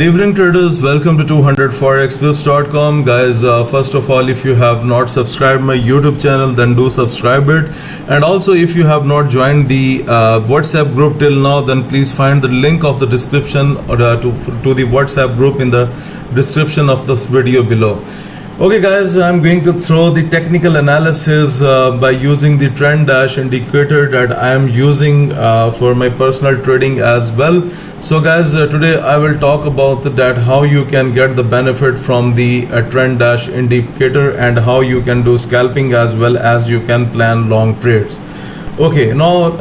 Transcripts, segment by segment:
evening traders, welcome to 200forexpips.com. Guys, first of all, if you have not subscribed my YouTube channel, then do subscribe it. And also, if you have not joined the WhatsApp group till now, then please find the link of the description or to the WhatsApp group in the description of this video below. Okay guys, I'm going to throw the technical analysis by using the trend dash indicator that I am using for my personal trading as well. So guys, today I will talk about that how you can get the benefit from the trend dash indicator and how you can do scalping as well as you can plan long trades. Okay, now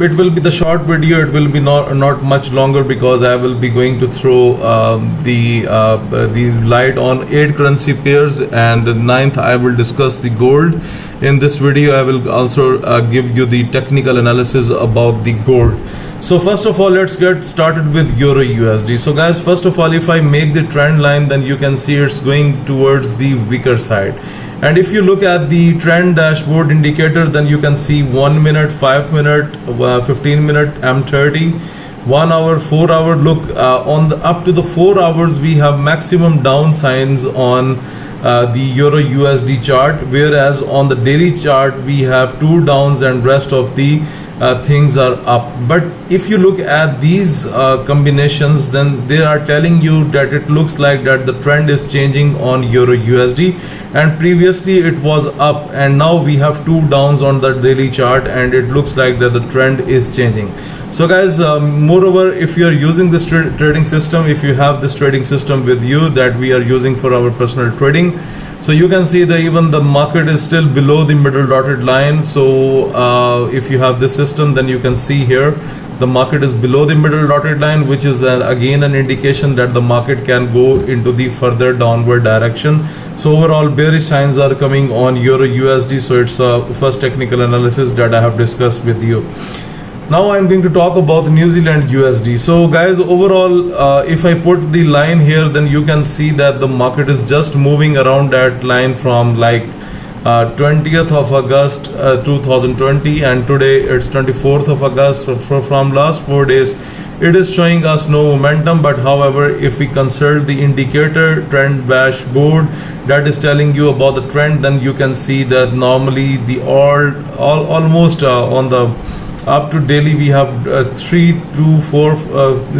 it will be the short video. It will be not much longer because I will be going to throw the light on 8 currency pairs, and ninth I will discuss the gold. In this video I will also give you the technical analysis about the gold. So first of all, let's get started with Euro USD. So guys, first of all, if I make the trend line, then you can see it's going towards the weaker side. And if you look at the trend dashboard indicator, then you can see 1 minute, 5 minute, 15 minute, M30, 1 hour, 4 hour. Look, on the up to the 4 hours, we have maximum down signs on the Euro USD chart, whereas on the daily chart we have 2 downs and rest of the things are up. But if you look at these combinations, then they are telling you that it looks like that the trend is changing on Euro USD, and previously it was up and now we have 2 downs on the daily chart and it looks like that the trend is changing. So guys, moreover, if you are using this trading system, if you have this trading system with you that we are using for our personal trading, so you can see that even the market is still below the middle dotted line. So if you have this system, then you can see here the market is below the middle dotted line, which is again an indication that the market can go into the further downward direction. So overall bearish signs are coming on Euro USD. So it's first technical analysis that I have discussed with you. Now I'm going to talk about New Zealand USD. So guys, overall, if I put the line here, then you can see that the market is just moving around that line from like 20th of August 2020, and today it's 24th of August. From last 4 days it is showing us no momentum. But however, if we consult the indicator trend dashboard that is telling you about the trend, then you can see that normally the almost on the up to daily we have 3 to 4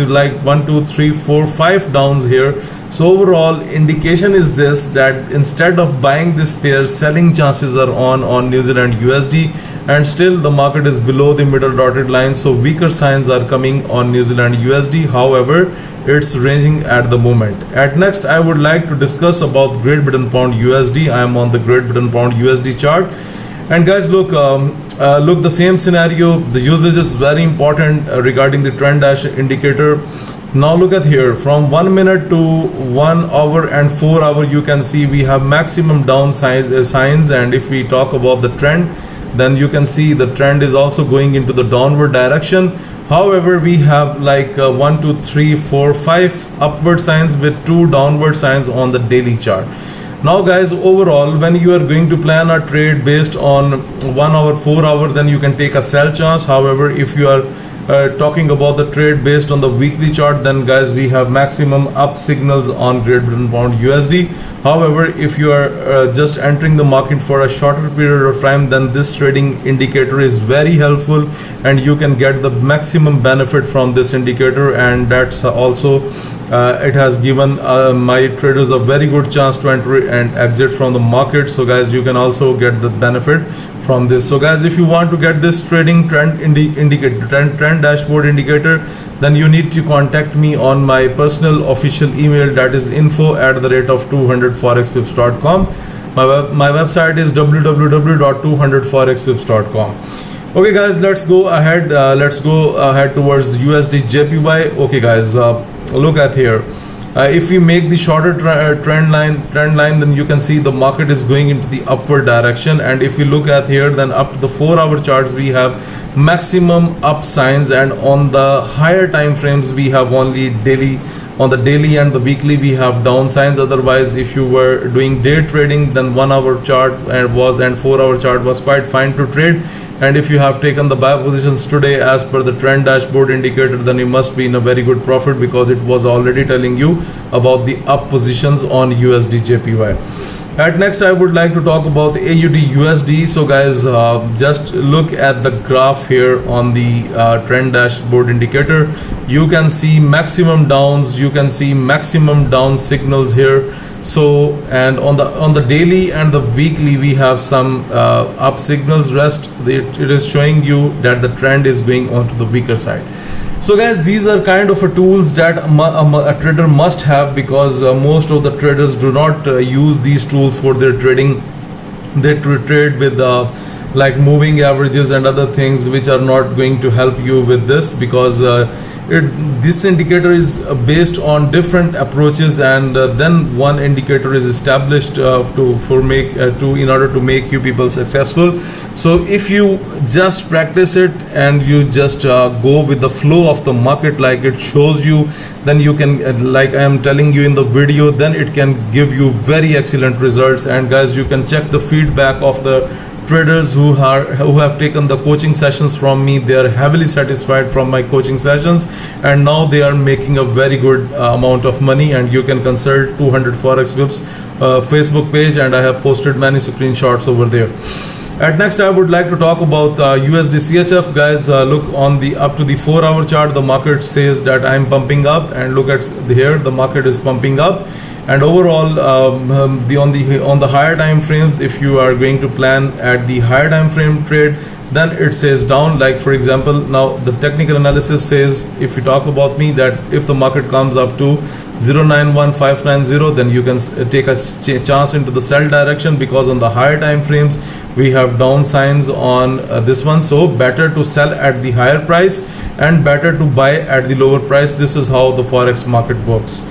like 1 2 3 4 5 downs here. So overall indication is this, that instead of buying this pair, selling chances are on New Zealand USD, and still the market is below the middle dotted line. So weaker signs are coming on New Zealand USD. However, it's ranging at the moment. At next, I would like to discuss about Great Britain Pound USD. I am on the Great Britain Pound USD chart. And guys, look, the same scenario. The usage is very important regarding the trend dash indicator. Now look at here, from 1 minute to 1 hour and 4 hour, you can see we have maximum down signs. And if we talk about the trend, then you can see the trend is also going into the downward direction. However, we have like 1 2 3 4 5 upward signs with 2 downward signs on the daily chart. Now guys, overall, when you are going to plan a trade based on 1 hour, 4 hour, then you can take a sell chance. However, if you are talking about the trade based on the weekly chart, then guys, we have maximum up signals on Great Britain Pound USD. However, if you are just entering the market for a shorter period of time, then this trading indicator is very helpful and you can get the maximum benefit from this indicator. And that's also it has given my traders a very good chance to enter and exit from the market. So guys, you can also get the benefit from this. So guys, if you want to get this trading trend indicator, trend dashboard indicator, then you need to contact me on my personal official email, that is info@200forexpips.com. My website is www.200forexpips.com. Okay guys, let's go ahead towards USDJPY. Okay guys, look at here. If we make the shorter trend line, then you can see the market is going into the upward direction. And if we look at here, then up to the 4 hour charts we have maximum up signs, and on the higher time frames we have only daily. On the daily and the weekly we have down signs. Otherwise, if you were doing day trading, then 1 hour chart and 4 hour chart was quite fine to trade. and if you have taken the buy positions today as per the trend dashboard indicator, then you must be in a very good profit, because it was already telling you about the up positions on USDJPY. At next, I would like to talk about AUD/USD. So guys, just look at the graph here on the trend dashboard indicator. You can see maximum downs, you can see maximum down signals here. So, and on the daily and the weekly, we have some up signals. Rest it is showing you that the trend is going on to the weaker side. So guys, these are kind of tools that a trader must have, because most of the traders do not use these tools for their trading. They trade with like moving averages and other things which are not going to help you with this, because this indicator is based on different approaches, and then one indicator is established in order to make you people successful. So if you just practice it and you just go with the flow of the market like it shows you, then you can, like I am telling you in the video, then it can give you very excellent results. And guys, you can check the feedback of the traders who have taken the coaching sessions from me. They are heavily satisfied from my coaching sessions, and now they are making a very good amount of money. And you can consult 200 Forex Whips Facebook page, and I have posted many screenshots over there. At next, I would like to talk about USDCHF. Guys, look on the up to the 4-hour chart. The market says that I'm pumping up, and look at here, the market is pumping up. And overall, on the higher time frames, if you are going to plan at the higher time frame trade, then it says down. Like for example, now the technical analysis says, if you talk about me, that if the market comes up to 091590, then you can take a chance into the sell direction, because on the higher time frames we have down signs on this one. So better to sell at the higher price and better to buy at the lower price. This is how the Forex market works.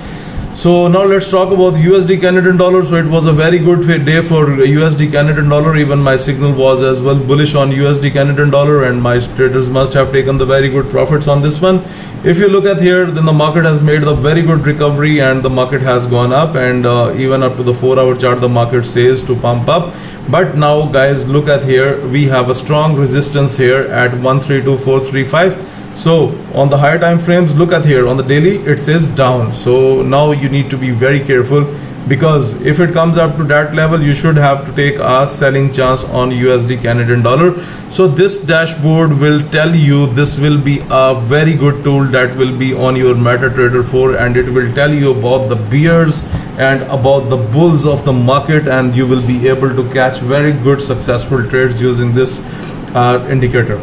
So now let's talk about USD Canadian dollar. So it was a very good day for USD Canadian dollar. Even my signal was as well bullish on USD Canadian dollar, and my traders must have taken the very good profits on this one. If you look at here, then the market has made a very good recovery, and the market has gone up, and even up to the 4-hour chart, the market says to pump up. But now guys, look at here, we have a strong resistance here at 132435. So on the higher time frames, look at here, on the daily it says down. So now you need to be very careful, because if it comes up to that level, you should have to take a selling chance on USD Canadian dollar. So this dashboard will tell you, this will be a very good tool that will be on your MetaTrader 4, and it will tell you about the bears and about the bulls of the market, and you will be able to catch very good successful trades using this indicator.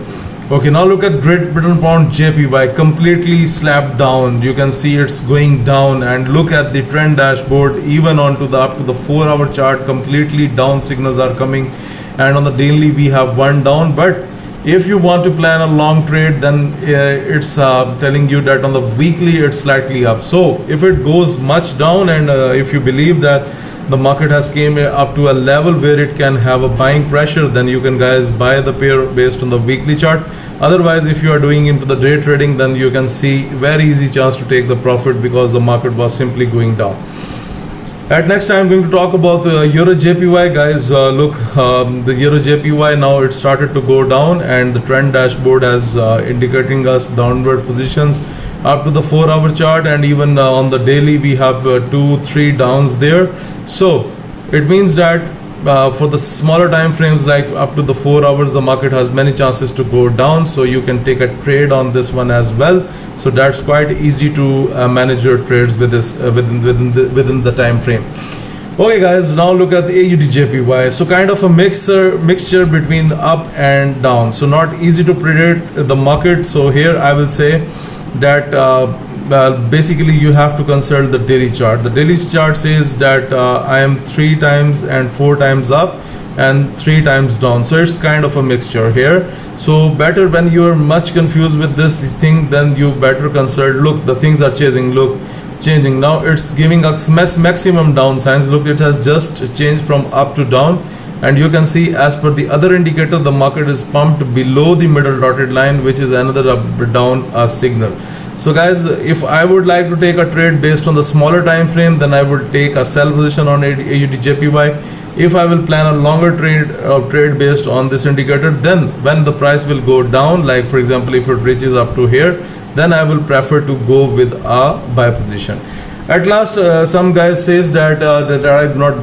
Okay, now look at Great Britain Pound JPY, completely slapped down. You can see it's going down, and look at the trend dashboard, even onto the up to the 4-hour chart, completely down signals are coming, and on the daily we have one down. But if you want to plan a long trade, then it's telling you that on the weekly it's slightly up. So if it goes much down, and if you believe that the market has came up to a level where it can have a buying pressure, then you can guys buy the pair based on the weekly chart. Otherwise, if you are doing into the day trading, then you can see very easy chance to take the profit, because the market was simply going down. At next, I'm going to talk about EURJPY. Guys, look, the EURJPY, now it started to go down, and the trend dashboard has indicating us downward positions up to the 4-hour chart, and even on the daily we have 2-3 downs there. So it means that for the smaller time frames, like up to the 4 hours, the market has many chances to go down, so you can take a trade on this one as well. So that's quite easy to manage your trades with this within the time frame. Okay guys, now look at the AUDJPY. So kind of a mixture between up and down, so not easy to predict the market. So here I will say that basically you have to consult the daily chart. The daily chart says that I am 3 times and 4 times up and 3 times down, so it's kind of a mixture here. So better, when you are much confused with this thing, then you better consult. Look, the things are changing now. It's giving us maximum down signs. Look, it has just changed from up to down, and you can see as per the other indicator, the market is pumped below the middle dotted line, which is another up down signal. So guys, if I would like to take a trade based on the smaller time frame, then I would take a sell position on EURJPY. If I will plan a longer trade based on this indicator, then when the price will go down, like for example if it reaches up to here, then I will prefer to go with a buy position. At last, some guys says that I have not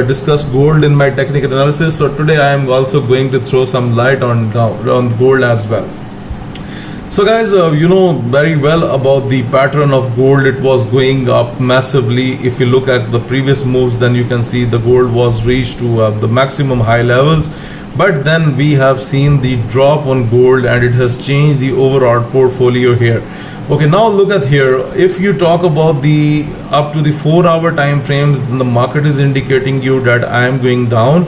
discussed gold in my technical analysis, so today I am also going to throw some light on gold as well. So guys, you know very well about the pattern of gold. It was going up massively. If you look at the previous moves, then you can see the gold was reached to the maximum high levels, but then we have seen the drop on gold and it has changed the overall portfolio here. Okay, now look at here. If you talk about the up to the 4-hour time frames, then the market is indicating you that I am going down.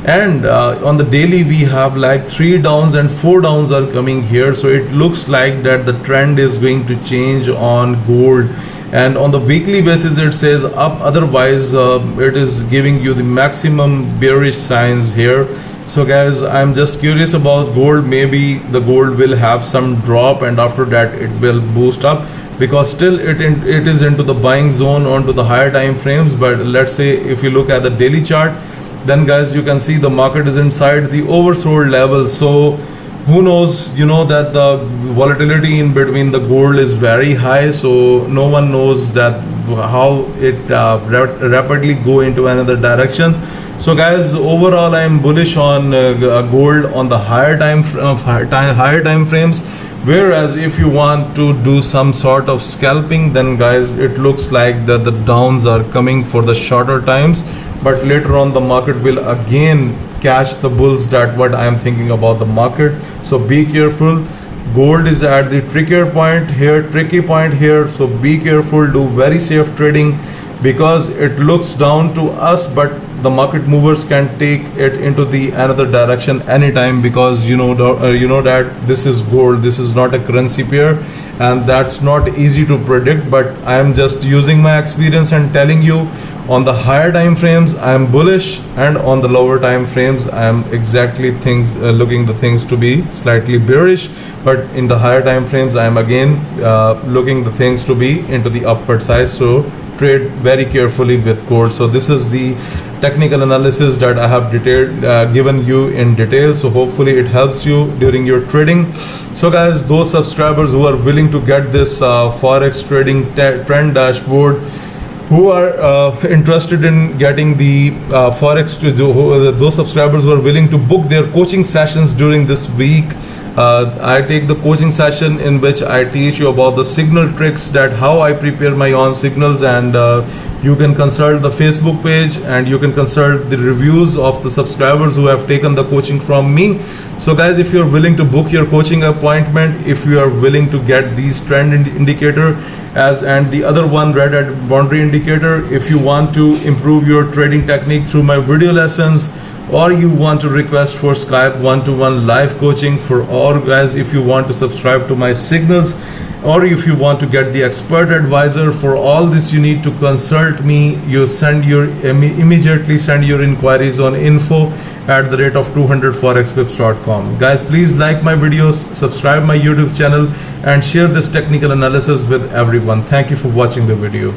And on the daily we have like 3 downs and 4 downs are coming here, so it looks like that the trend is going to change on gold. And on the weekly basis it says up, otherwise it is giving you the maximum bearish signs here. So guys, I'm just curious about gold. Maybe the gold will have some drop and after that it will boost up, because still it is into the buying zone onto the higher time frames. But let's say if you look at the daily chart, then guys you can see the market is inside the oversold level. So who knows, you know that the volatility in between the gold is very high, so no one knows that how it rapidly go into another direction. So guys, overall I am bullish on gold on the higher time frames. Whereas if you want to do some sort of scalping, then guys it looks like that the downs are coming for the shorter times, but later on the market will again catch the bulls. That what I am thinking about the market. So be careful. Gold is at the tricky point here, so be careful, do very safe trading, because it looks down to us, but the market movers can take it into the another direction anytime, because you know that this is gold, this is not a currency pair, and that's not easy to predict. But I am just using my experience and telling you, on the higher time frames I am bullish, and on the lower time frames I am exactly looking the things to be slightly bearish. But in the higher time frames I am again looking the things to be into the upward side. So trade very carefully with gold. So this is the technical analysis that I have given you in detail. So hopefully it helps you during your trading. So guys, those subscribers who are willing to get this Forex trading trend dashboard, who are interested in getting the Forex, those subscribers who are willing to book their coaching sessions during this week, I take the coaching session in which I teach you about the signal tricks, that how I prepare my own signals, and you can consult the Facebook page and you can consult the reviews of the subscribers who have taken the coaching from me. So guys, if you're willing to book your coaching appointment, if you are willing to get these trend indicator and the other one red at boundary indicator, if you want to improve your trading technique through my video lessons, or you want to request for Skype one-to-one live coaching, for all guys, if you want to subscribe to my signals, or if you want to get the expert advisor, for all this you need to consult me. You immediately send your inquiries on info@200forexpips.com. guys, please like my videos, subscribe my YouTube channel, and share this technical analysis with everyone. Thank you for watching the video.